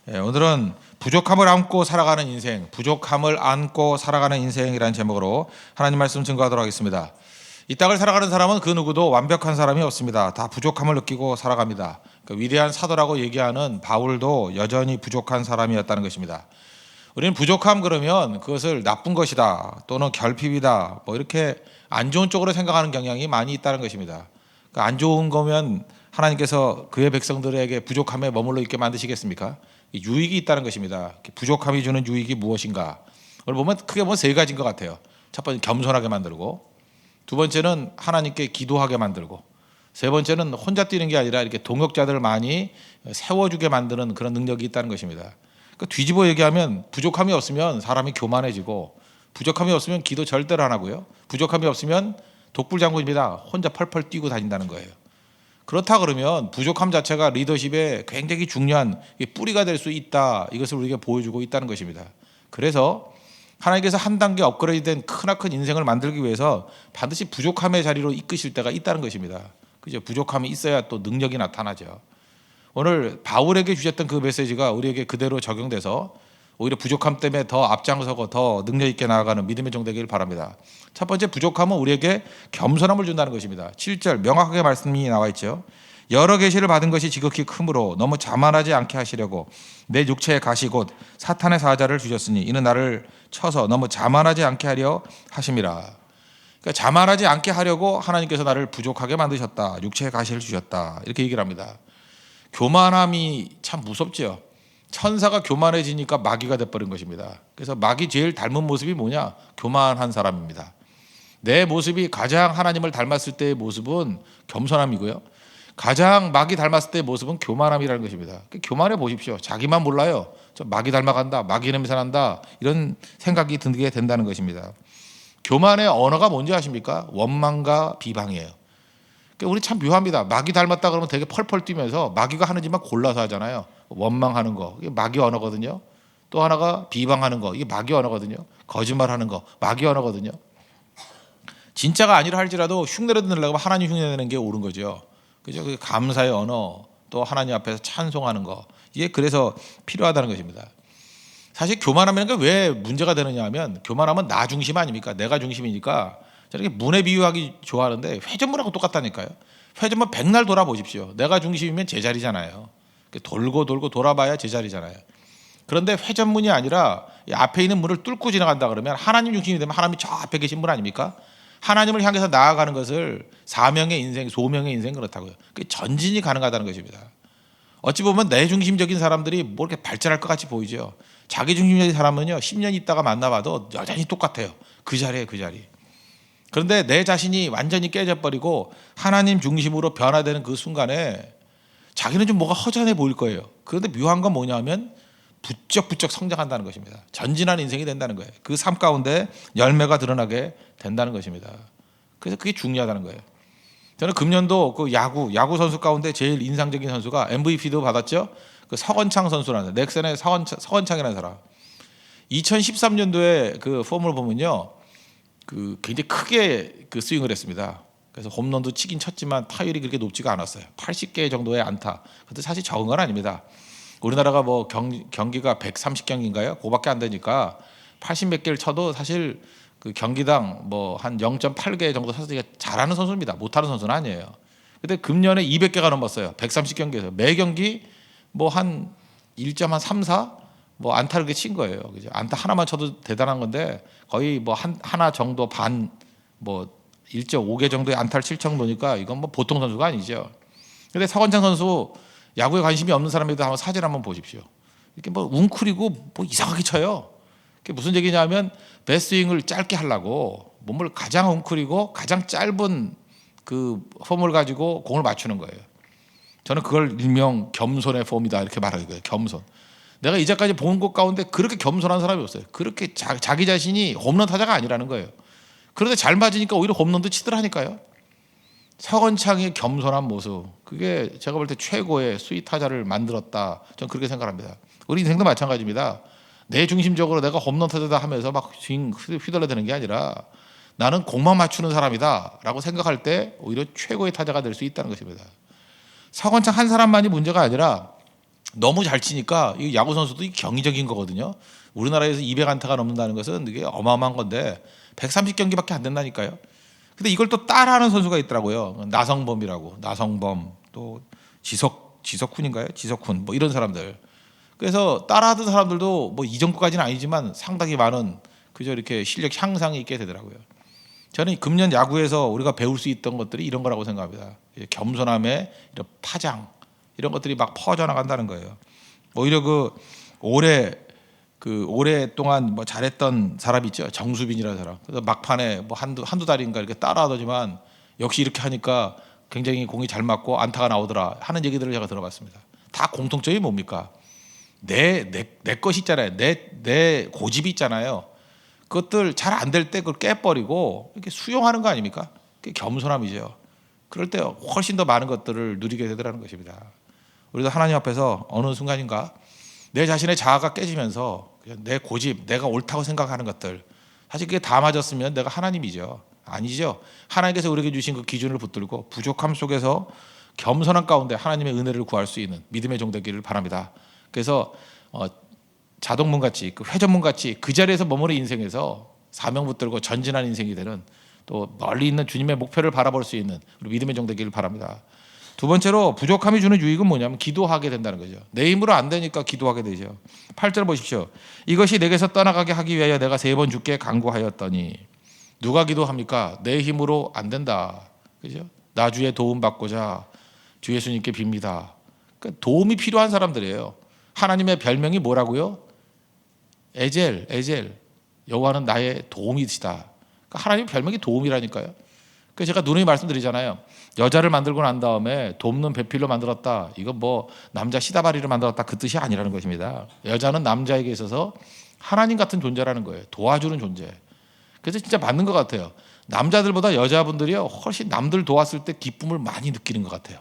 오늘은 부족함을 안고 살아가는 인생, 부족함을 안고 살아가는 인생이라는 제목으로 하나님 말씀 증거하도록 하겠습니다. 이 땅을 살아가는 사람은 그 누구도 완벽한 사람이 없습니다. 다 부족함을 느끼고 살아갑니다. 위대한 사도라고 얘기하는 바울도 여전히 부족한 사람이었다는 것입니다. 우리는 부족함 그러면 그것을 나쁜 것이다 또는 결핍이다 이렇게 안 좋은 쪽으로 생각하는 경향이 많이 있다는 것입니다. 안 좋은 거면 하나님께서 그의 백성들에게 부족함에 머물러 있게 만드시겠습니까? 유익이 있다는 것입니다. 부족함이 주는 유익이 무엇인가? 오늘 보면 크게 보면 세 가지인 것 같아요. 첫 번째 겸손하게 만들고, 두 번째는 하나님께 기도하게 만들고, 세 번째는 혼자 뛰는 게 아니라 이렇게 동역자들을 많이 세워주게 만드는 그런 능력이 있다는 것입니다. 뒤집어 얘기하면 부족함이 없으면 사람이 교만해지고, 부족함이 없으면 기도 절대로 안 하고요. 부족함이 없으면 독불장군입니다. 혼자 펄펄 뛰고 다닌다는 거예요. 그렇다 그러면 부족함 자체가 리더십에 굉장히 중요한 뿌리가 될 수 있다. 이것을 우리에게 보여주고 있다는 것입니다. 그래서 하나님께서 한 단계 업그레이드된 크나큰 인생을 만들기 위해서 반드시 부족함의 자리로 이끄실 때가 있다는 것입니다. 그죠? 부족함이 있어야 또 능력이 나타나죠. 오늘 바울에게 주셨던 그 메시지가 우리에게 그대로 적용돼서 오히려 부족함 때문에 더 앞장서고 더 능력 있게 나아가는 믿음의 종 되길 바랍니다. 첫 번째, 부족함은 우리에게 겸손함을 준다는 것입니다. 7절 명확하게 말씀이 나와 있죠. 여러 계시를 받은 것이 지극히 크므로 너무 자만하지 않게 하시려고 내 육체의 가시 곧 사탄의 사자를 주셨으니 이는 나를 쳐서 너무 자만하지 않게 하려 하심이라. 그러니까 자만하지 않게 하려고 하나님께서 나를 부족하게 만드셨다. 육체의 가시를 주셨다. 이렇게 얘기를 합니다. 교만함이 참 무섭죠. 천사가 교만해지니까 마귀가 돼버린 것입니다. 그래서 마귀 제일 닮은 모습이 뭐냐? 교만한 사람입니다. 내 모습이 가장 하나님을 닮았을 때의 모습은 겸손함이고요. 가장 마귀 닮았을 때의 모습은 교만함이라는 것입니다. 교만해 보십시오. 자기만 몰라요. 저 마귀 닮아간다, 마귀 냄새 난다, 이런 생각이 들게 된다는 것입니다. 교만의 언어가 뭔지 아십니까? 원망과 비방이에요. 우리 참 묘합니다. 마귀 닮았다 그러면 되게 펄펄 뛰면서 마귀가 하는 짓만 골라서 하잖아요. 원망하는 거, 이게 마귀 언어거든요. 또 하나가 비방하는 거, 이게 마귀 언어거든요. 거짓말하는 거, 마귀 언어거든요. 진짜가 아니라 할지라도 흉내를 내려고 하나님 흉내내는 게 옳은 거죠. 그죠? 감사의 언어, 또 하나님 앞에서 찬송하는 거, 이게 그래서 필요하다는 것입니다. 사실 교만하면 왜 문제가 되느냐 하면, 교만하면 나 중심 아닙니까? 내가 중심이니까. 저렇게 문에 비유하기 좋아하는데 회전문하고 똑같다니까요. 회전문 백날 돌아보십시오. 내가 중심이면 제자리잖아요. 돌고 돌고 돌아봐야 제자리잖아요. 그런데 회전문이 아니라 앞에 있는 문을 뚫고 지나간다 그러면 하나님 중심이 되면 하나님이 저 앞에 계신 분 아닙니까? 하나님을 향해서 나아가는 것을 사명의 인생, 소명의 인생 그렇다고요. 전진이 가능하다는 것입니다. 어찌 보면 내 중심적인 사람들이 뭐 이렇게 발전할 것 같이 보이죠. 자기 중심적인 사람은요 10년 있다가 만나봐도 여전히 똑같아요. 그 자리에 그 자리. 그런데 내 자신이 완전히 깨져버리고 하나님 중심으로 변화되는 그 순간에 자기는 좀 뭐가 허전해 보일 거예요. 그런데 묘한 건 뭐냐면 부쩍부쩍 성장한다는 것입니다. 전진하는 인생이 된다는 거예요. 그 삶 가운데 열매가 드러나게 된다는 것입니다. 그래서 그게 중요하다는 거예요. 저는 금년도 그 야구 선수 가운데 제일 인상적인 선수가 MVP도 받았죠. 그 서건창 선수라는, 넥센의 서건창이라는 사람. 2013년도에 그 폼을 보면요, 그 굉장히 크게 그 스윙을 했습니다. 그래서 홈런도 치긴 쳤지만 타율이 그렇게 높지가 않았어요. 80개 정도의 안타. 근데 사실 적은 건 아닙니다. 우리나라가 뭐 경기가 130경기인가요? 그거밖에 안 되니까 80몇 개를 쳐도 사실 그 경기당 뭐 한 0.8개 정도 쳐서 잘하는 선수입니다. 못하는 선수는 아니에요. 근데 금년에 200개가 넘었어요. 130경기에서 매 경기 뭐 한 1.3, 4 뭐 안타를 그렇게 친 거예요. 그죠? 안타 하나만 쳐도 대단한 건데 거의 뭐 하나 정도 반 뭐 1.5개 정도의 안타를 칠 정도니까 이건 뭐 보통 선수가 아니죠. 근데 서건창 선수 야구에 관심이 없는 사람에도 한번 사진 한번 보십시오. 이렇게 뭐 웅크리고 뭐 이상하게 쳐요. 그게 무슨 얘기냐면 배스윙을 짧게 하려고 몸을 가장 웅크리고 가장 짧은 그 폼을 가지고 공을 맞추는 거예요. 저는 그걸 일명 겸손의 폼이다 이렇게 말하고요. 겸손. 내가 이제까지 본 것 가운데 그렇게 겸손한 사람이 없어요. 그렇게 자기 자신이 홈런 타자가 아니라는 거예요. 그런데 잘 맞으니까 오히려 홈런도 치더라니까요. 서건창의 겸손한 모습, 그게 제가 볼 때 최고의 수위 타자를 만들었다. 저는 그렇게 생각합니다. 우리 인생도 마찬가지입니다. 내 중심적으로 내가 홈런 타자다 하면서 막 휘둘러대는 게 아니라 나는 공만 맞추는 사람이다 라고 생각할 때 오히려 최고의 타자가 될 수 있다는 것입니다. 서건창 한 사람만이 문제가 아니라 너무 잘 치니까 이 야구 선수도 경이적인 거거든요. 우리나라에서 200안타가 넘는다는 것은 이게 어마어마한 건데 130경기밖에 안 된다니까요. 근데 이걸 또 따라하는 선수가 있더라고요. 나성범이라고. 나성범 또 지석훈인가요? 지석훈 뭐 이런 사람들. 그래서 따라하던 사람들도 뭐 이 정도까지는 아니지만 상당히 많은 그저 이렇게 실력 향상이 있게 되더라고요. 저는 금년 야구에서 우리가 배울 수 있던 것들이 이런 거라고 생각합니다. 겸손함의 이런 파장 이런 것들이 막 퍼져나간다는 거예요. 오히려 오랫동안 뭐 잘했던 사람 있죠. 정수빈이라는 사람. 그래서 막판에 뭐 한두 달인가 이렇게 따라하더지만 역시 이렇게 하니까 굉장히 공이 잘 맞고 안타가 나오더라 하는 얘기들을 제가 들어봤습니다. 다 공통점이 뭡니까? 내 것이 있잖아요. 내 고집이 있잖아요. 그것들 잘 안 될 때 그걸 깨버리고 이렇게 수용하는 거 아닙니까? 그게 겸손함이죠. 그럴 때 훨씬 더 많은 것들을 누리게 되더라는 것입니다. 우리도 하나님 앞에서 어느 순간인가 내 자신의 자아가 깨지면서 내 고집, 내가 옳다고 생각하는 것들 사실 그게 다 맞았으면 내가 하나님이죠. 아니죠. 하나님께서 우리에게 주신 그 기준을 붙들고 부족함 속에서 겸손한 가운데 하나님의 은혜를 구할 수 있는 믿음의 종 되기를 바랍니다. 그래서 자동문 같이 그 회전문 같이 그 자리에서 머무는 인생에서 사명 붙들고 전진한 인생이 되는 또 멀리 있는 주님의 목표를 바라볼 수 있는 우리 믿음의 종 되기를 바랍니다. 두 번째로 부족함이 주는 유익은 뭐냐면 기도하게 된다는 거죠. 내 힘으로 안 되니까 기도하게 되죠. 8절 보십시오. 이것이 내게서 떠나가게 하기 위하여 내가 3번 주께 간구하였더니 누가 기도합니까? 내 힘으로 안 된다. 그죠? 나 주의 도움 받고자 주 예수님께 빕니다. 그러니까 도움이 필요한 사람들이에요. 하나님의 별명이 뭐라고요? 에젤. 여호와는 나의 도움이시다. 그러니까 하나님의 별명이 도움이라니까요. 그래서 제가 누누이 말씀드리잖아요. 여자를 만들고 난 다음에 돕는 배필로 만들었다. 이건 뭐 남자 시다바리를 만들었다 그 뜻이 아니라는 것입니다. 여자는 남자에게 있어서 하나님 같은 존재라는 거예요. 도와주는 존재. 그래서 진짜 맞는 것 같아요. 남자들보다 여자분들이요 훨씬 남들 도왔을 때 기쁨을 많이 느끼는 것 같아요.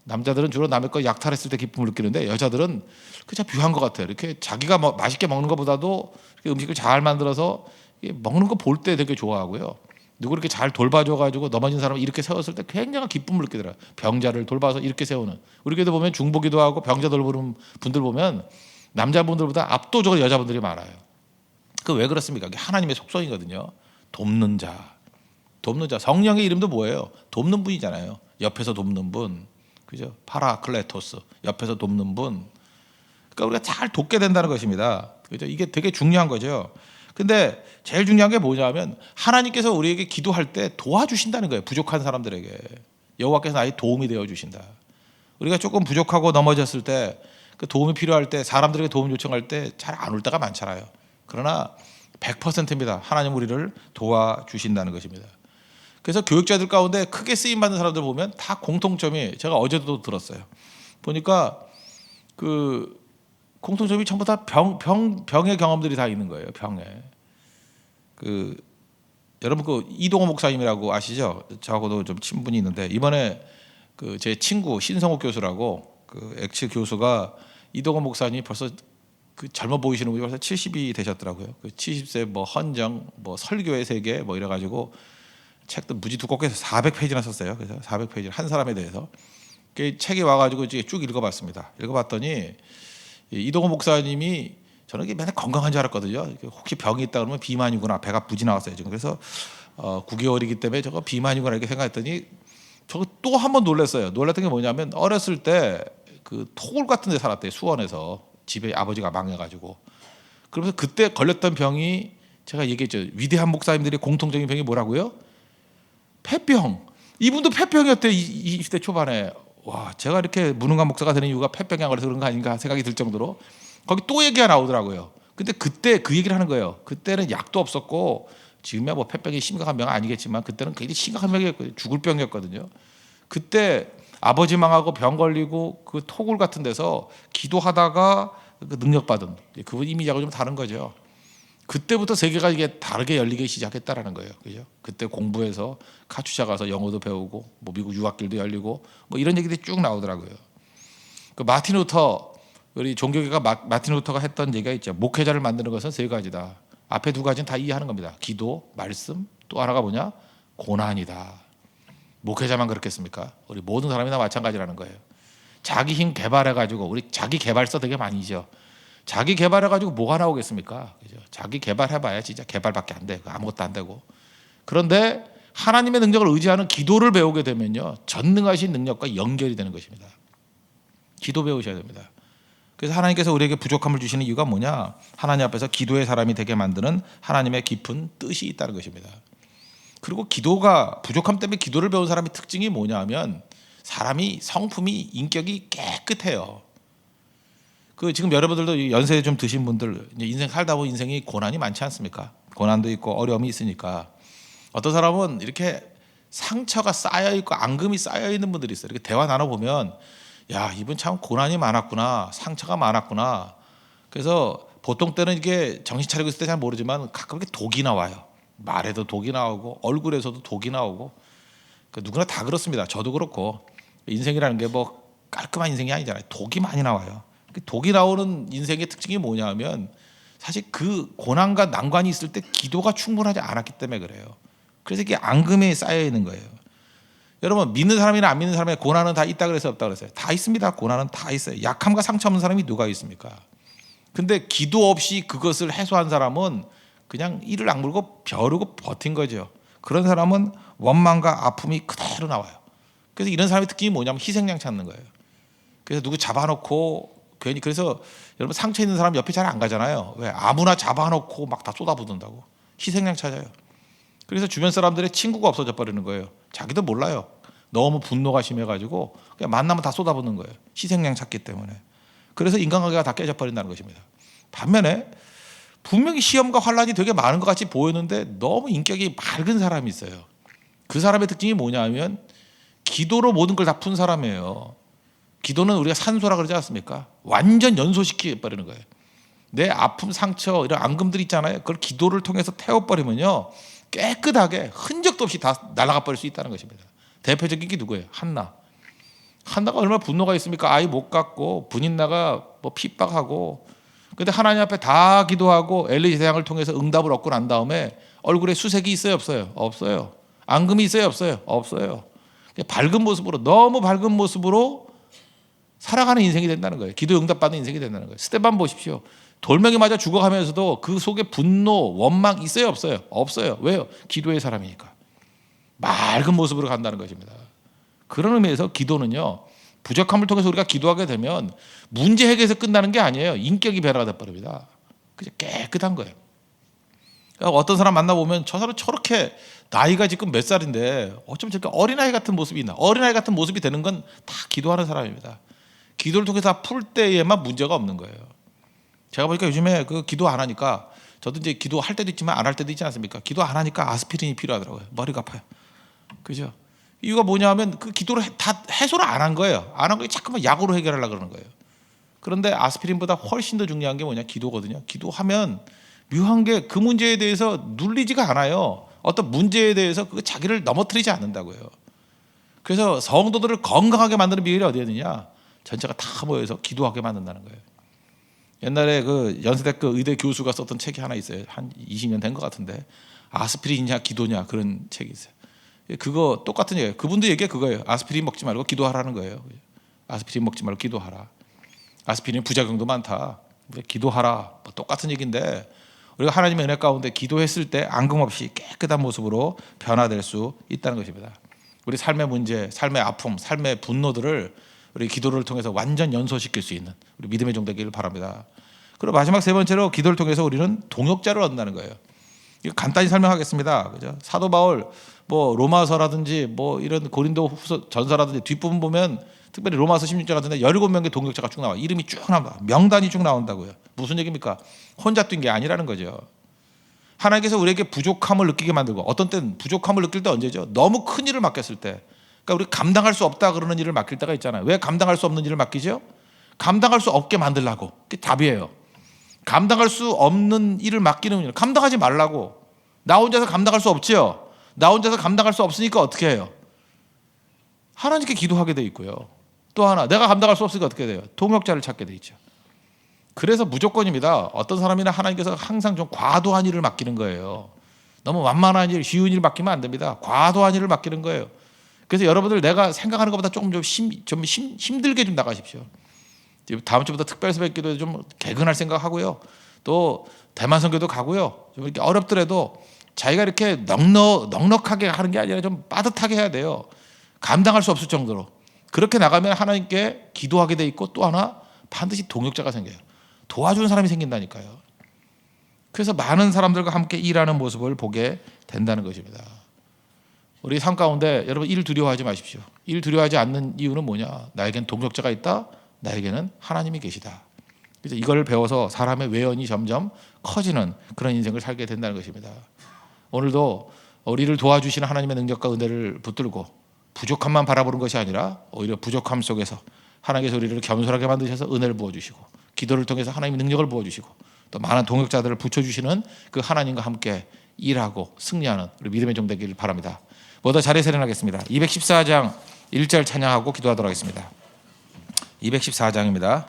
남자들은 주로 남의 거 약탈했을 때 기쁨을 느끼는데 여자들은 그냥 묘한 것 같아요. 이렇게 자기가 맛있게 먹는 것보다도 음식을 잘 만들어서 먹는 거 볼 때 되게 좋아하고요. 누구 이렇게 잘 돌봐줘가지고 넘어진 사람을 이렇게 세웠을 때 굉장한 기쁨을 느끼더라. 병자를 돌봐서 이렇게 세우는. 우리 교회도 보면 중보기도 하고 병자 돌보는 분들 보면 남자분들보다 압도적으로 여자분들이 많아요. 그 왜 그렇습니까? 그게 하나님의 속성이거든요. 돕는 자. 성령의 이름도 뭐예요? 돕는 분이잖아요. 옆에서 돕는 분. 그죠? 파라클레토스. 옆에서 돕는 분. 그러니까 우리가 잘 돕게 된다는 것입니다. 그죠? 이게 되게 중요한 거죠. 근데 제일 중요한 게 뭐냐면 하나님께서 우리에게 기도할 때 도와주신다는 거예요. 부족한 사람들에게. 여호와께서 나의 도움이 되어 주신다. 우리가 조금 부족하고 넘어졌을 때 그 도움이 필요할 때 사람들에게 도움 요청할 때 잘 안 올 때가 많잖아요. 그러나 100%입니다. 하나님 우리를 도와주신다는 것입니다. 그래서 교육자들 가운데 크게 쓰임받는 사람들 보면 다 공통점이 제가 어제도 들었어요. 보니까 그 공통점이 전부 다 병의 경험들이 다 있는 거예요. 병에. 여러분 그 이동호 목사님이라고 아시죠? 저하고도 좀 친분이 있는데 이번에 그 제 친구 신성욱 교수라고 그 엑스 교수가 이동호 목사님이 벌써 그 젊어 보이시는 분이 벌써 70이 되셨더라고요. 그 70세 뭐 헌정, 뭐 설교의 세계 뭐 이래가지고 책도 무지 두껍게 해서 400페이지나 썼어요. 그래서 400페이지 한 사람에 대해서 그 책이 와가지고 이제 쭉 읽어봤습니다. 읽어봤더니 이동호 목사님이 저는 이게 맨날 건강한 줄 알았거든요. 혹시 병이 있다 그러면 비만이구나. 배가 부지 나왔어요 지금. 그래서 9개월이기 때문에 저거 비만이구나 이렇게 생각했더니 저거 또 한 번 놀랐어요. 놀랐던 게 뭐냐면 어렸을 때 그 토굴 같은 데 살았대요. 수원에서 집에 아버지가 망해가지고. 그러면서 그때 걸렸던 병이 제가 얘기했죠. 위대한 목사님들의 공통적인 병이 뭐라고요? 폐병. 이분도 폐병이었대요. 20대 초반에. 와, 제가 이렇게 무능한 목사가 되는 이유가 폐병이 안 걸려서 그런 거 아닌가 생각이 들 정도로 거기 또 얘기가 나오더라고요. 근데 그때 그 얘기를 하는 거예요. 그때는 약도 없었고 지금이야 뭐 폐병이 심각한 병은 아니겠지만 그때는 굉장히 심각한 병이었거든요. 죽을 병이었거든요. 그때 아버지 망하고 병 걸리고 그 토굴 같은 데서 기도하다가 그 능력받은 그분 이미지하고 좀 다른 거죠. 그때부터 세계가 이게 다르게 열리기 시작했다라는 거예요. 그죠? 그때 공부해서 카투샤 가서 영어도 배우고 뭐 미국 유학길도 열리고 뭐 이런 얘기들이 쭉 나오더라고요. 그 마틴 루터 우리 종교계가 마틴 루터가 했던 얘기가 있죠. 목회자를 만드는 것은 3가지다. 앞에 2가지는 다 이해하는 겁니다. 기도, 말씀, 또 하나가 뭐냐? 고난이다. 목회자만 그렇겠습니까? 우리 모든 사람이 다 마찬가지라는 거예요. 자기 힘 개발해가지고, 우리 자기 개발서 되게 많이죠. 자기 개발해가지고 뭐가 나오겠습니까? 그죠? 자기 개발해봐야 진짜 개발밖에 안 돼. 아무것도 안 되고. 그런데 하나님의 능력을 의지하는 기도를 배우게 되면요, 전능하신 능력과 연결이 되는 것입니다. 기도 배우셔야 됩니다. 그래서 하나님께서 우리에게 부족함을 주시는 이유가 뭐냐? 하나님 앞에서 기도의 사람이 되게 만드는 하나님의 깊은 뜻이 있다는 것입니다. 그리고 기도가, 부족함 때문에 기도를 배운 사람의 특징이 뭐냐 하면, 사람이 성품이, 인격이 깨끗해요. 지금 여러분들도 연세 좀 드신 분들, 인생 살다 보면 인생이 고난이 많지 않습니까? 고난도 있고 어려움이 있으니까 어떤 사람은 이렇게 상처가 쌓여 있고 앙금이 쌓여 있는 분들이 있어요. 이렇게 대화 나눠 보면, 야, 이분 참 고난이 많았구나, 상처가 많았구나. 그래서 보통 때는 이게 정신 차리고 있을 때 잘 모르지만 가끔 이렇게 독이 나와요. 말에도 독이 나오고 얼굴에서도 독이 나오고. 누구나 다 그렇습니다. 저도 그렇고. 인생이라는 게 뭐 깔끔한 인생이 아니잖아요. 독이 많이 나와요. 독이 나오는 인생의 특징이 뭐냐 하면, 사실 그 고난과 난관이 있을 때 기도가 충분하지 않았기 때문에 그래요. 그래서 이게 앙금에 쌓여 있는 거예요. 여러분, 믿는 사람이나 안 믿는 사람의 고난은 다 있다 그래서 없다 그랬어요? 다 있습니다. 고난은 다 있어요. 약함과 상처 없는 사람이 누가 있습니까? 근데 기도 없이 그것을 해소한 사람은 그냥 이를 악물고 벼르고 버틴 거죠. 그런 사람은 원망과 아픔이 그대로 나와요. 그래서 이런 사람의 특징이 뭐냐면 희생양 찾는 거예요. 그래서 누구 잡아놓고 괜히, 그래서 여러분 상처 있는 사람 옆에 잘 안 가잖아요. 왜? 아무나 잡아놓고 막 다 쏟아붓는다고. 희생양 찾아요. 그래서 주변 사람들의 친구가 없어져 버리는 거예요. 자기도 몰라요. 너무 분노가 심해가지고 그냥 만나면 다 쏟아붓는 거예요. 희생양 찾기 때문에. 그래서 인간관계가 다 깨져 버린다는 것입니다. 반면에 분명히 시험과 환란이 되게 많은 것 같이 보였는데 너무 인격이 맑은 사람이 있어요. 그 사람의 특징이 뭐냐면 기도로 모든 걸 다 푼 사람이에요. 기도는 우리가 산소라 그러지 않습니까? 완전 연소시켜 버리는 거예요. 내 아픔, 상처, 이런 앙금들 있잖아요. 그걸 기도를 통해서 태워버리면요, 깨끗하게 흔적도 없이 다 날아가 버릴 수 있다는 것입니다. 대표적인 게 누구예요? 한나. 한나가 얼마나 분노가 있습니까? 아이 못 갖고 분인나가 뭐 핍박하고. 근데 하나님 앞에 다 기도하고 엘리 제사장을 통해서 응답을 얻고 난 다음에 얼굴에 수색이 있어요, 없어요? 없어요. 앙금이 있어요, 없어요? 없어요. 밝은 모습으로, 너무 밝은 모습으로 살아가는 인생이 된다는 거예요. 기도 응답받는 인생이 된다는 거예요. 스데반 보십시오. 돌멩이 맞아 죽어가면서도 그 속에 분노, 원망 있어요, 없어요? 없어요. 왜요? 기도의 사람이니까. 맑은 모습으로 간다는 것입니다. 그런 의미에서 기도는요, 부족함을 통해서 우리가 기도하게 되면 문제 해결에서 끝나는 게 아니에요. 인격이 변화가 돼버립니다. 그냥 깨끗한 거예요. 그러니까 어떤 사람 만나보면 저 사람 저렇게 나이가 지금 몇 살인데 어쩜 저렇게 어린아이 같은 모습이 있나. 어린아이 같은 모습이 되는 건 다 기도하는 사람입니다. 기도를 통해서 다 풀 때에만 문제가 없는 거예요. 제가 보니까 요즘에 그 기도 안 하니까, 저도 이제 기도할 때도 있지만 안 할 때도 있지 않습니까? 기도 안 하니까 아스피린이 필요하더라고요. 머리가 아파요. 그죠? 이유가 뭐냐면 그 기도를 다 해소를 안 한 거예요. 안 한 거에 자꾸만 약으로 해결하려고 그러는 거예요. 그런데 아스피린보다 훨씬 더 중요한 게 뭐냐? 기도거든요. 기도하면 묘한 게 그 문제에 대해서 눌리지가 않아요. 어떤 문제에 대해서 그 자기를 넘어뜨리지 않는다고요. 그래서 성도들을 건강하게 만드는 비결이 어디에 있느냐? 전체가 다 모여서 기도하게 만든다는 거예요. 옛날에 그 연세대학교 의대 교수가 썼던 책이 하나 있어요. 한 20년 된 것 같은데, 아스피린이냐 기도냐, 그런 책이 있어요. 그거 똑같은 얘기예요. 그분도 얘기가 그거예요. 아스피린 먹지 말고 기도하라는 거예요. 아스피린 먹지 말고 기도하라. 아스피린 부작용도 많다. 기도하라. 뭐 똑같은 얘기인데, 우리가 하나님의 은혜 가운데 기도했을 때 앙금 없이 깨끗한 모습으로 변화될 수 있다는 것입니다. 우리 삶의 문제, 삶의 아픔, 삶의 분노들을 우리 기도를 통해서 완전 연소시킬 수 있는 우리 믿음의 종 되기를 바랍니다. 그리고 마지막 세 번째로 기도를 통해서 우리는 동역자를 얻는다는 거예요. 이거 간단히 설명하겠습니다. 그죠? 사도 바울 뭐 로마서라든지 뭐 이런 고린도 후서 전서라든지 뒷부분 보면, 특별히 로마서 16장 같은데 17명의 동역자가 쭉 나와. 이름이 쭉 나온다. 명단이 쭉 나온다고요. 무슨 얘기입니까? 혼자 뛴 게 아니라는 거죠. 하나님께서 우리에게 부족함을 느끼게 만들고, 어떤 때는 부족함을 느낄 때 언제죠? 너무 큰 일을 맡겼을 때. 그러니까 우리 감당할 수 없다 그러는 일을 맡길 때가 있잖아요. 왜 감당할 수 없는 일을 맡기죠? 감당할 수 없게 만들라고. 그게 답이에요. 감당할 수 없는 일을 맡기는 일, 감당하지 말라고. 나 혼자서 감당할 수 없지요. 나 혼자서 감당할 수 없으니까 어떻게 해요? 하나님께 기도하게 돼 있고요. 또 하나, 내가 감당할 수 없으니까 어떻게 돼요? 동역자를 찾게 돼 있죠. 그래서 무조건입니다. 어떤 사람이나 하나님께서 항상 좀 과도한 일을 맡기는 거예요. 너무 완만한 일, 쉬운 일 맡기면 안 됩니다. 과도한 일을 맡기는 거예요. 그래서 여러분들 내가 생각하는 것보다 조금 좀 힘들게 좀 나가십시오. 다음 주부터 특별 새벽기도에 좀 개근할 생각하고요. 또 대만 선교도 가고요. 좀 이렇게 어렵더라도 자기가 이렇게 넉넉하게 하는 게 아니라 좀 빠듯하게 해야 돼요. 감당할 수 없을 정도로. 그렇게 나가면 하나님께 기도하게 돼 있고 또 하나 반드시 동역자가 생겨요. 도와주는 사람이 생긴다니까요. 그래서 많은 사람들과 함께 일하는 모습을 보게 된다는 것입니다. 우리 삶 가운데 여러분 일 두려워하지 마십시오. 일 두려워하지 않는 이유는 뭐냐? 나에겐 동역자가 있다. 나에게는 하나님이 계시다. 그래서 이걸 배워서 사람의 외연이 점점 커지는 그런 인생을 살게 된다는 것입니다. 오늘도 우리를 도와주시는 하나님의 능력과 은혜를 붙들고 부족함만 바라보는 것이 아니라 오히려 부족함 속에서 하나님께서 우리를 겸손하게 만드셔서 은혜를 부어주시고 기도를 통해서 하나님의 능력을 부어주시고 또 많은 동역자들을 붙여주시는 그 하나님과 함께 일하고 승리하는 우리 믿음의 종 되기를 바랍니다. 모두 자리에 세련하겠습니다. 214장 1절 찬양하고 기도하도록 하겠습니다. 214장입니다.